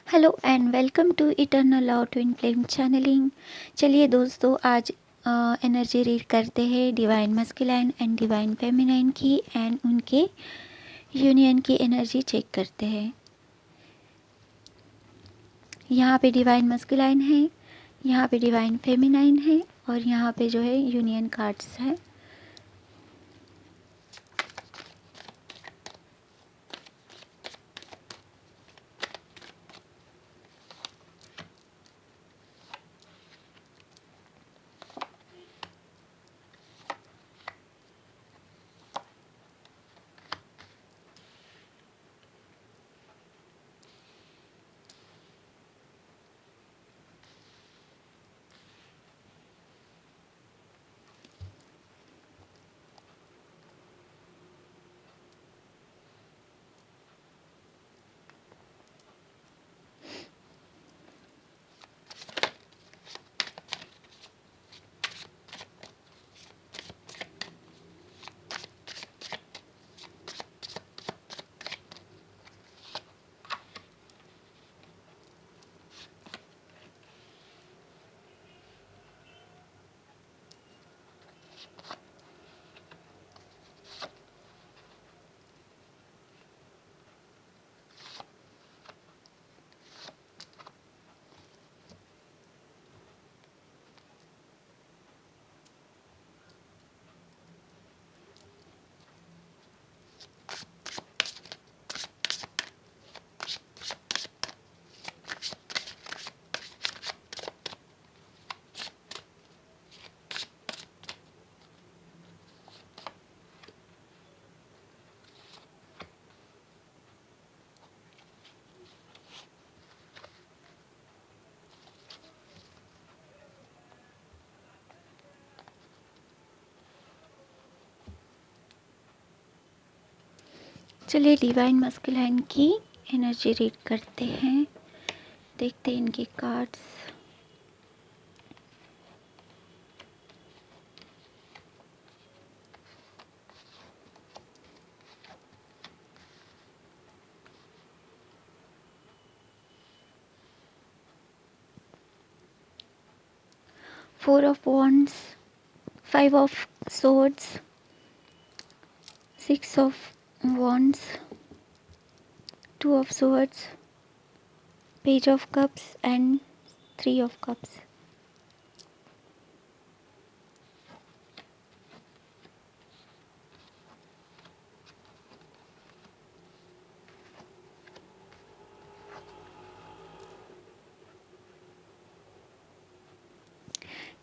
Hello and welcome to eternal love twin flame channelling. चलिए दोस्तों, आज एनर्जी रीड करते हैं divine masculine and divine feminine की एंड उनके यूनियन की एनर्जी चेक करते हैं। यहाँ पे डिवाइन मस्कुलाइन है, यहाँ पे डिवाइन फेमिनाइन है और यहाँ पे जो है यूनियन कार्ड्स है। चलिए डिवाइन मस्कुलाइन की एनर्जी रीड करते हैं, देखते हैं इनके cards. Four of wands, five of swords, six of wands, two of swords, page of cups and three of cups.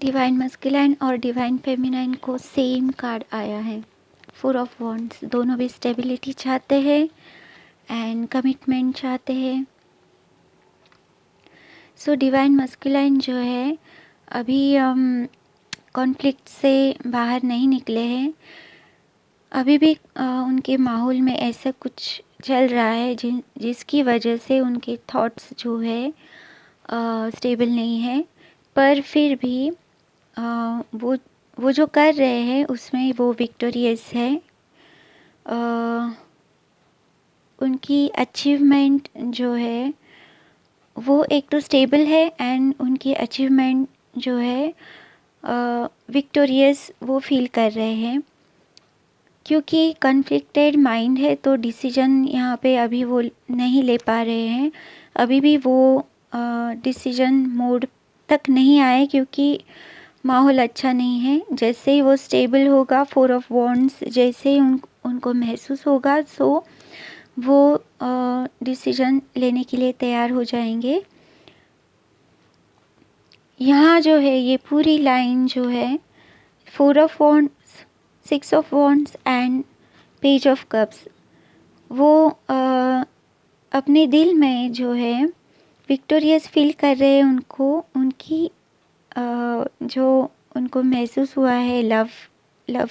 Divine masculine और डिवाइन फेमिनाइन को सेम कार्ड आया है, फोर ऑफ वॉन्ड्स। दोनों भी स्टेबिलिटी चाहते हैं एंड कमिटमेंट चाहते हैं। सो डिवाइन मस्कुलाइन जो है अभी कॉन्फ्लिक्ट से बाहर नहीं निकले हैं। अभी भी उनके माहौल में ऐसा कुछ चल रहा है जिसकी वजह से उनके थॉट्स जो है स्टेबल नहीं है। पर फिर भी वो जो कर रहे हैं उसमें वो विक्टोरियस है। उनकी अचीवमेंट जो है वो एक तो स्टेबल है एंड उनकी अचीवमेंट जो है विक्टोरियस वो फील कर रहे हैं। क्योंकि कन्फ्लिक्टेड माइंड है तो डिसीजन यहाँ पे अभी वो नहीं ले पा रहे हैं। अभी भी वो डिसीजन मोड तक नहीं आए क्योंकि माहौल अच्छा नहीं है। जैसे ही वो स्टेबल होगा, फोर ऑफ वॉन्ड्स जैसे ही उनको महसूस होगा सो वो डिसीजन लेने के लिए तैयार हो जाएंगे। यहाँ जो है ये पूरी लाइन जो है four of wands, six of wands and page of cups, वो अपने दिल में जो है विक्टोरियस फील कर रहे हैं। उनको उनकी जो उनको महसूस हुआ है लव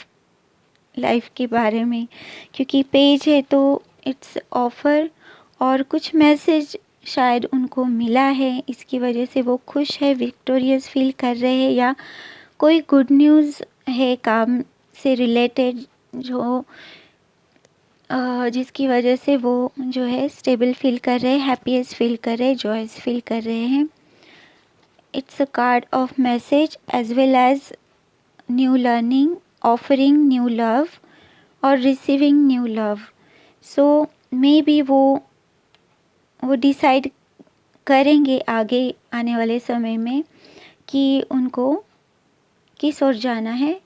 लाइफ के बारे में, क्योंकि पेज है तो इट्स ऑफर और कुछ मैसेज शायद उनको मिला है। इसकी वजह से वो खुश है, विक्टोरियस फील कर रहे हैं या कोई गुड न्यूज़ है काम से रिलेटेड जो जिसकी वजह से वो जो है स्टेबल फील कर रहे हैं, हैप्पीएस्ट फील कर रहे हैं, जॉयस फील कर रहे हैं। It's a card of message as well as new learning, offering new love और receiving new love. So may be वो डिसाइड करेंगे आगे आने वाले समय में कि उनको किस ओर जाना है,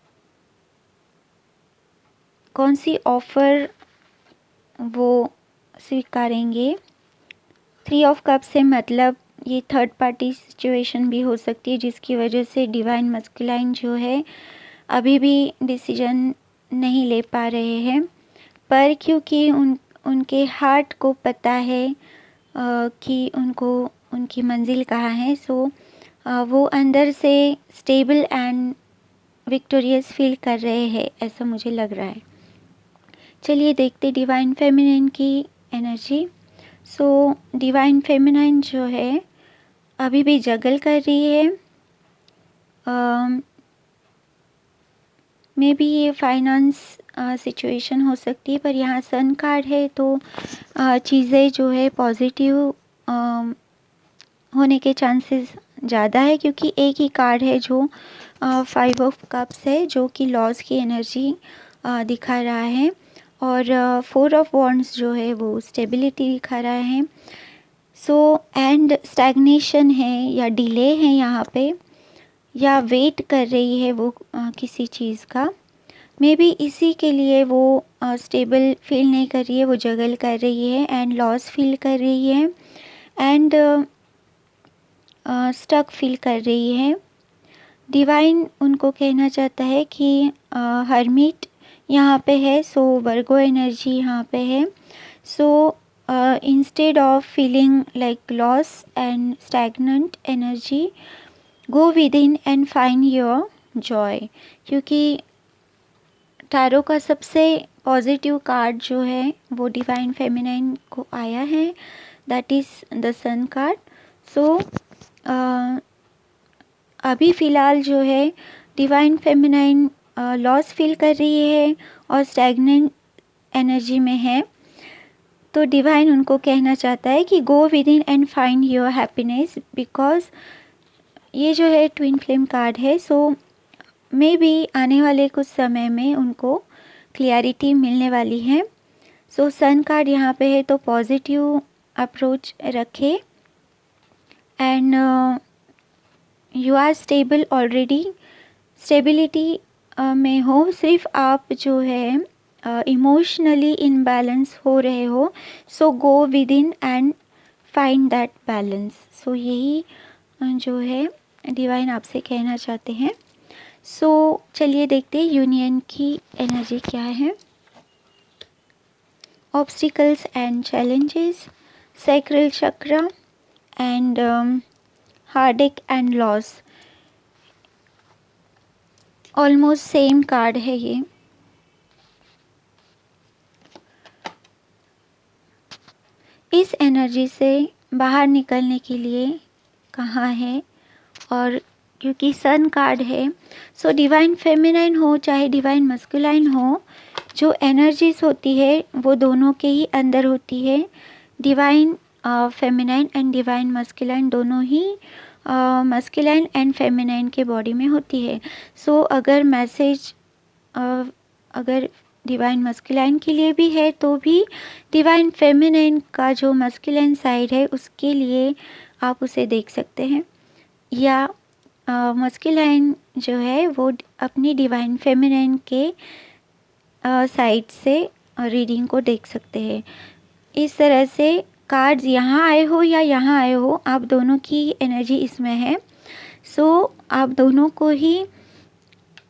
कौन सी ऑफ़र वो स्वीकारेंगे। 3 ऑफ कप से मतलब ये थर्ड पार्टी सिचुएशन भी हो सकती है, जिसकी वजह से डिवाइन मस्कुलाइन जो है अभी भी डिसीजन नहीं ले पा रहे हैं, पर क्योंकि उनके हार्ट को पता है कि उनको उनकी मंजिल कहाँ है, सो वो अंदर से स्टेबल एंड विक्टोरियस फील कर रहे हैं, ऐसा मुझे लग रहा है। चलिए देखते डिवाइन फेमिनिन की एनर्जी। सो डिवाइन फेमिनिन जो है अभी भी जगल कर रही है। मे बी ये फाइनेंस सिचुएशन हो सकती है, पर यहाँ सन कार्ड है तो चीज़ें जो है पॉजिटिव होने के चांसेस ज़्यादा है, क्योंकि एक ही कार्ड है जो 5 ऑफ कप्स है, जो कि लॉस की एनर्जी दिखा रहा है, और 4 ऑफ वॉन्ड्स जो है वो स्टेबिलिटी दिखा रहा है। सो एंड स्टैग्नेशन है या डिले है यहाँ पे, या वेट कर रही है वो किसी चीज़ का। मे बी इसी के लिए वो स्टेबल फील नहीं कर रही है, वो जगल कर रही है एंड लॉस फील कर रही है एंड स्टक फील कर रही है। डिवाइन उनको कहना चाहता है कि हर्मिट यहाँ पे है, सो वर्गो एनर्जी यहाँ पे है। So instead of feeling like loss and stagnant energy, go within and find your Joy. क्योंकि टैरो का सबसे पॉजिटिव कार्ड जो है वो डिवाइन फेमिनाइन को आया है, that is the sun card. So अभी फ़िलहाल जो है डिवाइन फेमिनाइन लॉस फील कर रही है और स्टैग्नेंट एनर्जी में है, तो डिवाइन उनको कहना चाहता है कि गो within and find your happiness, because ये जो है ट्विन फ्लेम कार्ड है। सो मे बी आने वाले कुछ समय में उनको क्लियरिटी मिलने वाली है। सो सन कार्ड यहाँ पे है, तो पॉजिटिव अप्रोच रखें and you are stable already, stability में हो, सिर्फ आप जो है इमोशनली इनबैलेंस हो रहे हो। So go within and find that balance. So यही जो है डिवाइन आपसे कहना चाहते हैं। सो चलिए देखते हैं यूनियन की एनर्जी क्या है। Obstacles and challenges, sacral chakra and heartache and loss, almost same card है ये। इस एनर्जी से बाहर निकलने के लिए कहाँ है, और क्योंकि सन कार्ड है, सो डिवाइन फेमिनाइन हो चाहे डिवाइन मस्कुलाइन हो, जो एनर्जीज होती है वो दोनों के ही अंदर होती है। Divine feminine and divine masculine दोनों ही मस्कुलाइन एंड फेमिनाइन के बॉडी में होती है। सो अगर मैसेज अगर डिवाइन मस्कुलाइन के लिए भी है, तो भी डिवाइन फेमिनाइन का जो मस्कुलाइन साइड है उसके लिए आप उसे देख सकते हैं, या मस्कुलाइन जो है वो अपनी डिवाइन फेमिनाइन के साइड से रीडिंग को देख सकते हैं। इस तरह से कार्ड्स यहाँ आए हो या यहाँ आए हो, आप दोनों की एनर्जी इसमें है। सो आप दोनों को ही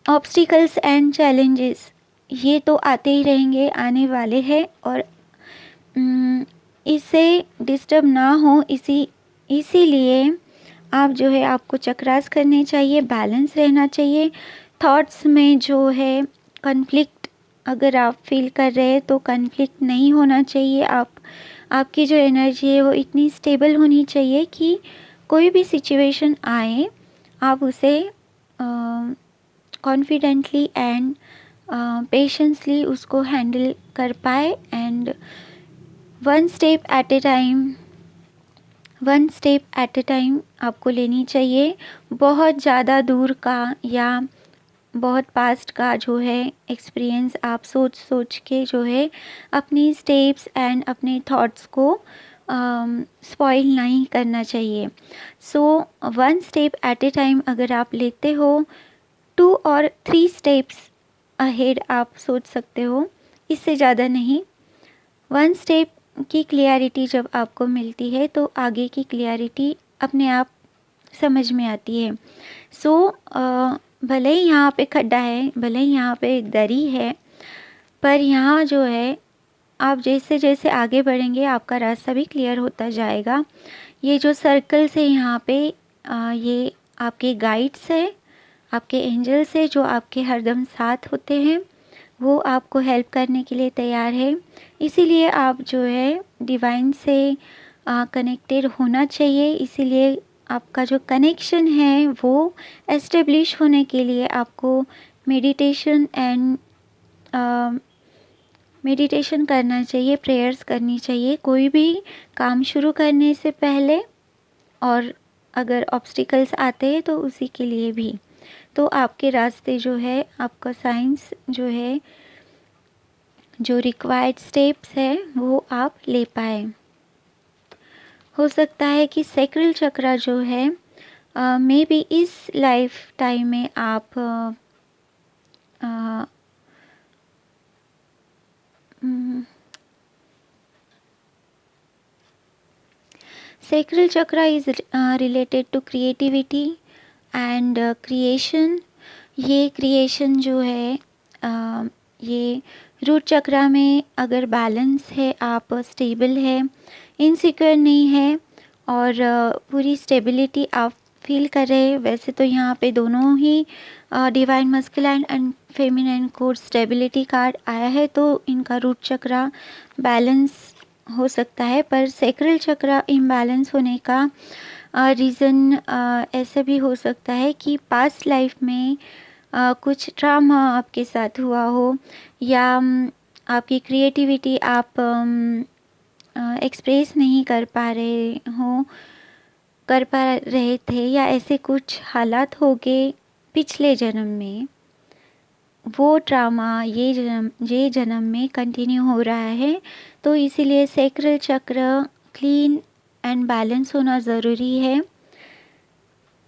ऑब्स्टिकल्स एंड चैलेंजेस ये तो आते ही रहेंगे, आने वाले हैं, और इससे डिस्टर्ब ना हो इसीलिए आप जो है आपको चक्रास करने चाहिए, बैलेंस रहना चाहिए। थॉट्स में जो है कॉन्फ्लिक्ट अगर आप फील कर रहे हैं तो कॉन्फ्लिक्ट नहीं होना चाहिए। आपकी जो एनर्जी है वो इतनी स्टेबल होनी चाहिए कि कोई भी सिचुएशन आए आप उसे कॉन्फिडेंटली एंड पेशेंसली उसको हैंडल कर पाए and one step at A time आपको लेनी चाहिए। बहुत ज़्यादा दूर का या बहुत पास्ट का जो है एक्सपीरियंस आप सोच सोच के जो है अपनी स्टेप्स एंड अपने थॉट्स को स्पॉइल नहीं करना चाहिए। So one step at A time अगर आप लेते हो, 2 और 3 स्टेप्स अहेड आप सोच सकते हो, इससे ज़्यादा नहीं। वन स्टेप की क्लियरिटी जब आपको मिलती है तो आगे की क्लियरिटी अपने आप समझ में आती है। सो भले ही यहाँ पे खड्डा है, भले ही यहाँ पे दरी है, पर यहाँ जो है आप जैसे जैसे आगे बढ़ेंगे आपका रास्ता भी क्लियर होता जाएगा। ये जो सर्कल्स है यहाँ पे ये आपके गाइड्स है, आपके एंजल्स है जो आपके हरदम साथ होते हैं, वो आपको हेल्प करने के लिए तैयार है। इसीलिए आप जो है डिवाइन से कनेक्टेड होना चाहिए। इसीलिए आपका जो कनेक्शन है वो एस्टेब्लिश होने के लिए आपको मेडिटेशन करना चाहिए, प्रेयर्स करनी चाहिए कोई भी काम शुरू करने से पहले, और अगर ऑब्स्टिकल्स आते हैं तो उसी के लिए भी। तो आपके रास्ते जो है, आपका साइंस जो है, जो रिक्वायर्ड स्टेप्स है वो आप ले पाए। हो सकता है कि सैक्रल चक्रा जो है मे बी इस लाइफ टाइम में आप sacral chakra is related to creativity and creation। ये क्रिएशन जो है ये रूट चक्रा में अगर बैलेंस है, आप स्टेबल है, इनसिक्योर नहीं है और पूरी स्टेबिलिटी आप फील कर रहे हैं। वैसे तो यहाँ पे दोनों ही divine masculine and feminine code stability card आया है, तो इनका रूट चक्रा बैलेंस हो सकता है। पर सैक्रल चक्रा इम्बैलेंस होने का रीज़न ऐसा भी हो सकता है कि पास्ट लाइफ में कुछ ट्रॉमा आपके साथ हुआ हो, या आपकी क्रिएटिविटी आप एक्सप्रेस नहीं कर पा रहे थे, या ऐसे कुछ हालात हो गए पिछले जन्म में, वो ट्रामा ये जन्म में कंटिन्यू हो रहा है। तो इसीलिए सैक्रल चक्र क्लीन एंड बैलेंस होना ज़रूरी है।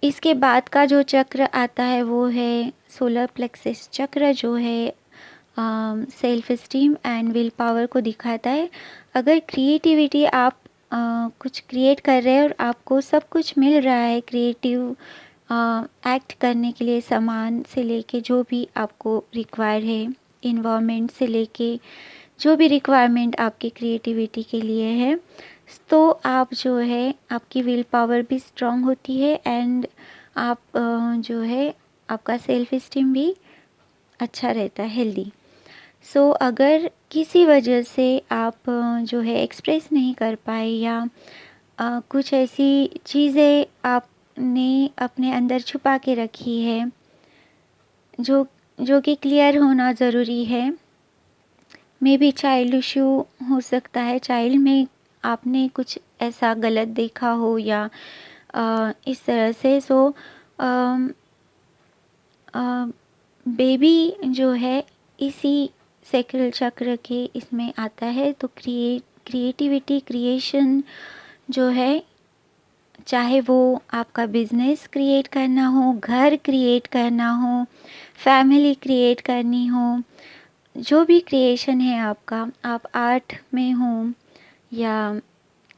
इसके बाद का जो चक्र आता है वो है सोलर प्लेक्सस चक्र, जो है self esteem and will power को दिखाता है। अगर क्रिएटिविटी आप कुछ क्रिएट कर रहे हैं और आपको सब कुछ मिल रहा है क्रिएटिव एक्ट करने के लिए, सामान से लेके जो भी आपको रिक्वायर है, इन्वायरमेंट से लेके जो भी रिक्वायरमेंट आपकी क्रिएटिविटी के लिए है, तो आप जो है आपकी विल पावर भी स्ट्रॉन्ग होती है एंड आप जो है आपका सेल्फ एस्टीम भी अच्छा रहता है, हेल्दी। सो अगर किसी वजह से आप जो है एक्सप्रेस नहीं कर पाए, या कुछ ऐसी चीज़ें आपने अपने अंदर छुपा के रखी है जो कि क्लियर होना ज़रूरी है। मे बी चाइल्ड इशू हो सकता है, चाइल्ड में आपने कुछ ऐसा गलत देखा हो या इस तरह से। सो बेबी जो है इसी सैक्रल चक्र के इसमें आता है। तो क्रिएटिविटी, क्रिएशन जो है, चाहे वो आपका बिजनेस क्रिएट करना हो, घर क्रिएट करना हो, फैमिली क्रिएट करनी हो, जो भी क्रिएशन है आपका, आप आर्ट में हो या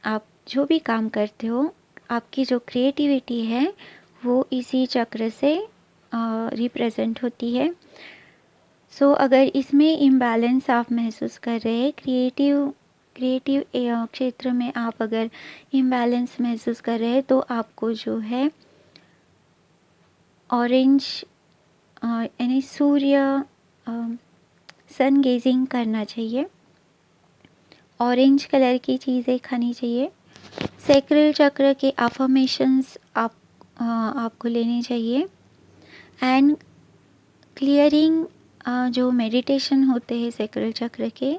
आप जो भी काम करते हो, आपकी जो क्रिएटिविटी है वो इसी चक्र से रिप्रेजेंट होती है। सो अगर इसमें इम्बैलेंस आप महसूस कर रहे हैं, क्रिएटिव क्षेत्र में आप अगर इम्बैलेंस महसूस कर रहे हैं, तो आपको जो है ऑरेंज यानी सूर्य सन गेजिंग करना चाहिए, ऑरेंज कलर की चीज़ें खानी चाहिए। सैक्रल चक्र के अफर्मेशंस आपको लेने चाहिए एंड क्लियरिंग जो मेडिटेशन होते हैं सैक्रल चक्र के,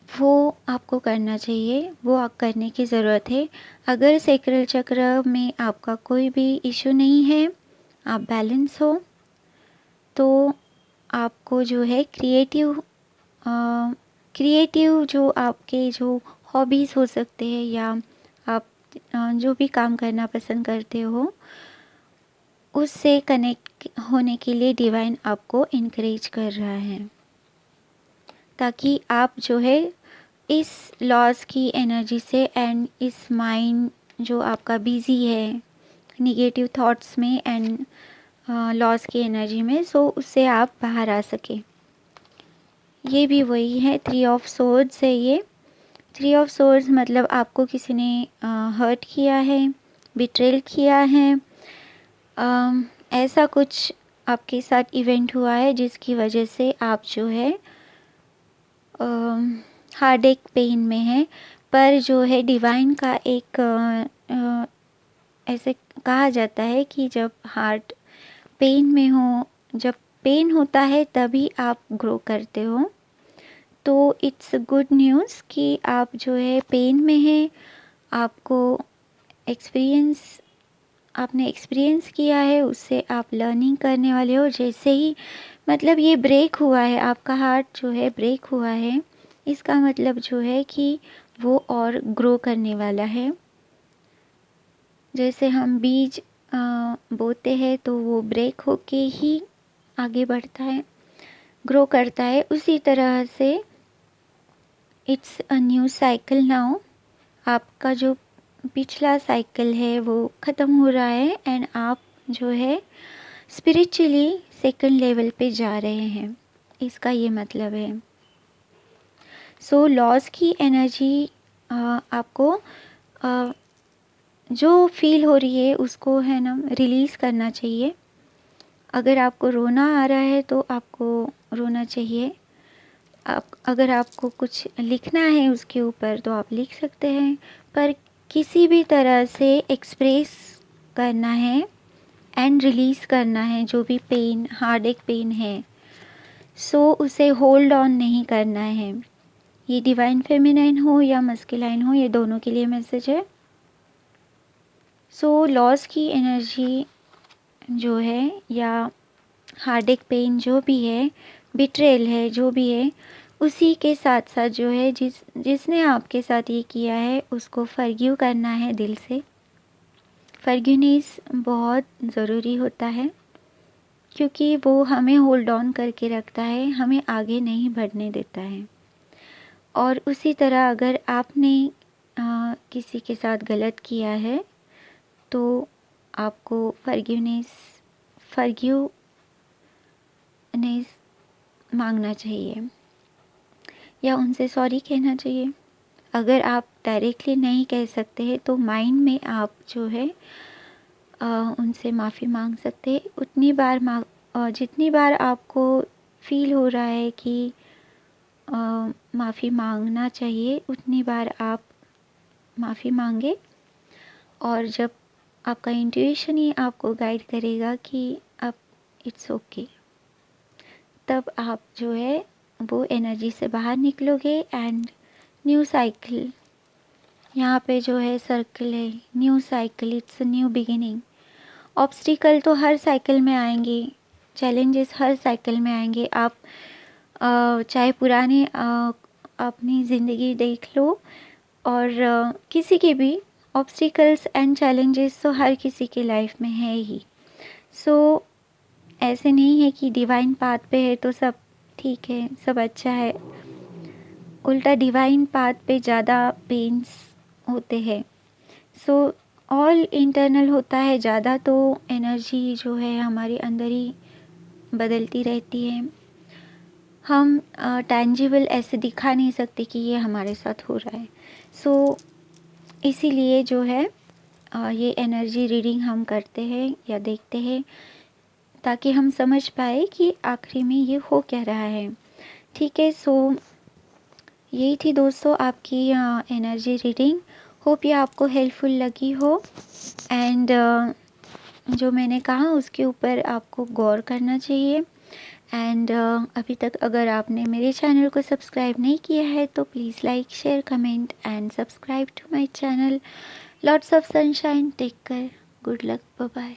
वो आपको करना चाहिए, वो आप करने की ज़रूरत है। अगर सैक्रल चक्र में आपका कोई भी इशू नहीं है, आप बैलेंस हो, तो आपको जो है क्रिएटिव जो आपके जो हॉबीज़ हो सकते हैं, या आप जो भी काम करना पसंद करते हो, उससे कनेक्ट होने के लिए डिवाइन आपको इनकरेज कर रहा है, ताकि आप जो है इस लॉस की एनर्जी से एंड इस माइंड जो आपका बिजी है निगेटिव थॉट्स में एंड लॉस की एनर्जी में, सो उससे आप बाहर आ सके। ये भी वही है, 3 ऑफ सोर्ड्स है ये। 3 ऑफ सोर्ड्स मतलब आपको किसी ने हर्ट किया है, बिट्रेल किया है, ऐसा कुछ आपके साथ इवेंट हुआ है जिसकी वजह से आप जो है हार्ड एक पेन में है। पर जो है डिवाइन का एक ऐसे कहा जाता है कि जब हार्ट पेन में हो, जब पेन होता है तभी आप ग्रो करते हो। तो इट्स गुड न्यूज़ कि आप जो है पेन में हैं, आपको आपने एक्सपीरियंस किया है, उससे आप लर्निंग करने वाले हो। जैसे ही मतलब ये ब्रेक हुआ है, आपका हार्ट जो है ब्रेक हुआ है, इसका मतलब जो है कि वो और ग्रो करने वाला है। जैसे हम बीज बोते हैं तो वो ब्रेक होके ही आगे बढ़ता है, ग्रो करता है, उसी तरह से it's a new cycle now. आपका जो पिछला साइकिल है वो ख़त्म हो रहा है एंड आप जो है स्पिरिचुअली सेकंड लेवल पे जा रहे हैं, इसका ये मतलब है। सो लॉस की एनर्जी आपको जो फील हो रही है उसको है ना रिलीज़ करना चाहिए। अगर आपको रोना आ रहा है तो आपको रोना चाहिए। अगर आपको कुछ लिखना है उसके ऊपर तो आप लिख सकते हैं, पर किसी भी तरह से एक्सप्रेस करना है एंड रिलीज़ करना है जो भी पेन, हार्ड एक पेन है, सो उसे होल्ड ऑन नहीं करना है। ये डिवाइन फेमिनाइन हो या मस्कुलाइन हो, ये दोनों के लिए मैसेज है। सो लॉस की एनर्जी जो है या हार्ड एक पेन जो भी है, बिट्रेल है जो भी है, उसी के साथ साथ जो है जिसने आपके साथ ये किया है उसको फॉरगिव करना है दिल से। फॉरगिवनेस बहुत ज़रूरी होता है क्योंकि वो हमें होल्ड ऑन करके रखता है, हमें आगे नहीं बढ़ने देता है। और उसी तरह अगर आपने किसी के साथ गलत किया है तो आपको फॉरगिवनेस मांगना चाहिए या उनसे सॉरी कहना चाहिए। अगर आप डायरेक्टली नहीं कह सकते हैं तो माइंड में आप जो है उनसे माफ़ी मांग सकते हैं। उतनी बार जितनी बार आपको फील हो रहा है कि माफ़ी मांगना चाहिए, उतनी बार आप माफ़ी मांगे। और जब आपका इंट्यूशन ही आपको गाइड करेगा कि अब इट्स ओके, तब आप जो है वो एनर्जी से बाहर निकलोगे एंड न्यू साइकिल, यहाँ पे जो है सर्कल है, new cycle, it's new beginning. Obstacle तो हर साइकिल में आएंगे, चैलेंजेस हर साइकिल में आएंगे। आप चाहे पुराने अपनी ज़िंदगी देख लो और किसी के भी ऑब्स्टिकल्स एंड चैलेंजेस तो हर किसी के लाइफ में है ही। सो ऐसे नहीं है कि डिवाइन पाथ पे है तो सब ठीक है, सब अच्छा है। उल्टा डिवाइन पाथ पे ज़्यादा पेन्स होते हैं। सो ऑल इंटरनल होता है ज़्यादा, तो एनर्जी जो है हमारे अंदर ही बदलती रहती है। हम टैंजिबल ऐसे दिखा नहीं सकते कि ये हमारे साथ हो रहा है। सो इसीलिए जो है ये एनर्जी रीडिंग हम करते हैं या देखते हैं ताकि हम समझ पाए कि आखिरी में ये हो क्या रहा है। ठीक है, सो यही थी दोस्तों आपकी एनर्जी रीडिंग। होप ये आपको हेल्पफुल लगी हो एंड जो मैंने कहा उसके ऊपर आपको गौर करना चाहिए एंड अभी तक अगर आपने मेरे चैनल को सब्सक्राइब नहीं किया है तो please like share comment and subscribe to my channel. Lots of sunshine. Take care. Good luck. Bye bye.